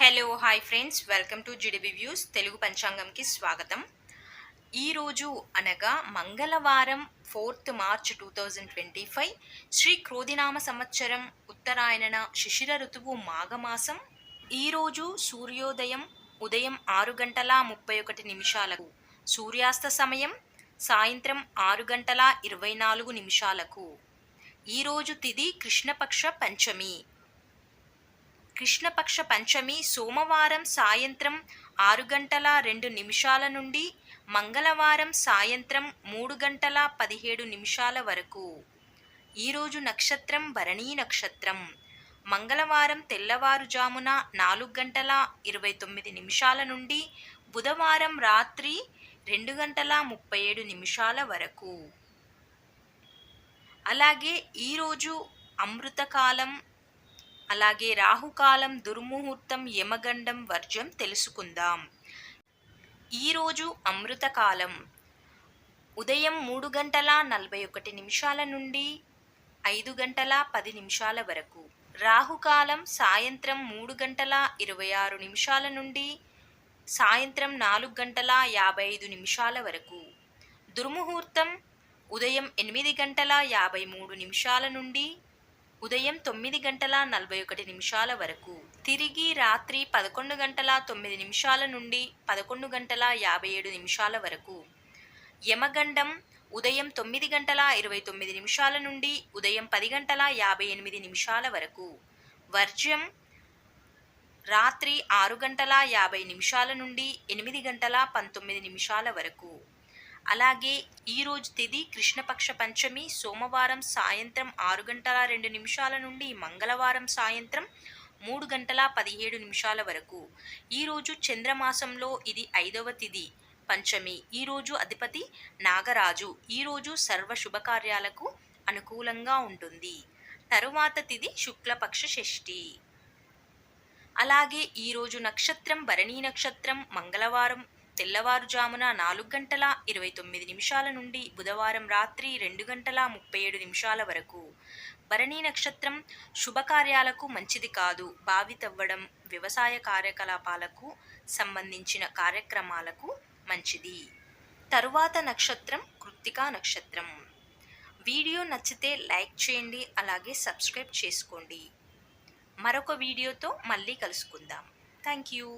Hello hi friends welcome to GDB views Telugu పంచాంగంకి స్వాగతం. ఈరోజు అనగా మంగళవారం 4th మార్చ్ 2025 శ్రీ క్రోధినామ సంవత్సరం ఉత్తరాయణ శిశిర ఋతువు మాఘమాసం. ఈరోజు సూర్యోదయం ఉదయం 6 గంటల 31 నిమిషాలకు, సూర్యాస్త సమయం సాయంత్రం 6 గంటల 24 నిమిషాలకు. ఈరోజు తిథి కృష్ణపక్ష పంచమి. కృష్ణపక్ష పంచమి సోమవారం సాయంత్రం 6 గంటల 2 నిమిషాల నుండి మంగళవారం సాయంత్రం 3 గంటల 17 నిమిషాల వరకు. ఈరోజు నక్షత్రం భరణీ నక్షత్రం. మంగళవారం తెల్లవారుజామున 4 గంటల 29 నిమిషాల నుండి బుధవారం రాత్రి 2 గంటల 37 నిమిషాల వరకు. అలాగే ఈరోజు అమృతకాలం, అలాగే రాహుకాలం, దుర్ముహూర్తం, యమగండం, వర్జం తెలుసుకుందాం. ఈరోజు అమృతకాలం ఉదయం 3 గంటల 41 నిమిషాల నుండి 5 గంటల 10 నిమిషాల వరకు. రాహుకాలం సాయంత్రం 3 గంటల 26 నిమిషాల నుండి సాయంత్రం 4 గంటల 55 నిమిషాల వరకు. దుర్ముహూర్తం ఉదయం 8 గంటల 53 నిమిషాల నుండి ఉదయం 9 గంటల 41 నిమిషాల వరకు. తిరిగి రాత్రి 11 గంటల 9 నిమిషాల నుండి 11 గంటల 57 నిమిషాల వరకు. యమగండం ఉదయం 9 గంటల 29 నిమిషాల నుండి ఉదయం 10 గంటల 58 నిమిషాల వరకు. వర్జం రాత్రి 6 గంటల 50 నిమిషాల నుండి 8 గంటల 19 నిమిషాల వరకు. అలాగే ఈరోజు తిథి కృష్ణపక్ష పంచమి సోమవారం సాయంత్రం 6 గంటల 2 నిమిషాల నుండి మంగళవారం సాయంత్రం 3 గంటల 17 నిమిషాల వరకు. ఈరోజు చంద్రమాసంలో ఇది 5వ తిథి పంచమి. ఈరోజు అధిపతి నాగరాజు. ఈరోజు సర్వ శుభకార్యాలకు అనుకూలంగా ఉంటుంది. తరువాత తిథి శుక్లపక్ష షష్ఠి. అలాగే ఈరోజు నక్షత్రం భరణీ నక్షత్రం. మంగళవారం తెల్లవారుజామున 4 గంటల 29 నిమిషాల నుండి బుధవారం రాత్రి 2 గంటల 37 నిమిషాల వరకు. భరణీ నక్షత్రం శుభకార్యాలకు మంచిది కాదు. బావి తవ్వడం, వ్యవసాయ కార్యకలాపాలకు సంబంధించిన కార్యక్రమాలకు మంచిది. తరువాత నక్షత్రం కృత్తికా నక్షత్రం. వీడియో నచ్చితే లైక్ చేయండి, అలాగే సబ్స్క్రైబ్ చేసుకోండి. మరొక వీడియోతో మళ్ళీ కలుసుకుందాం. Thank you.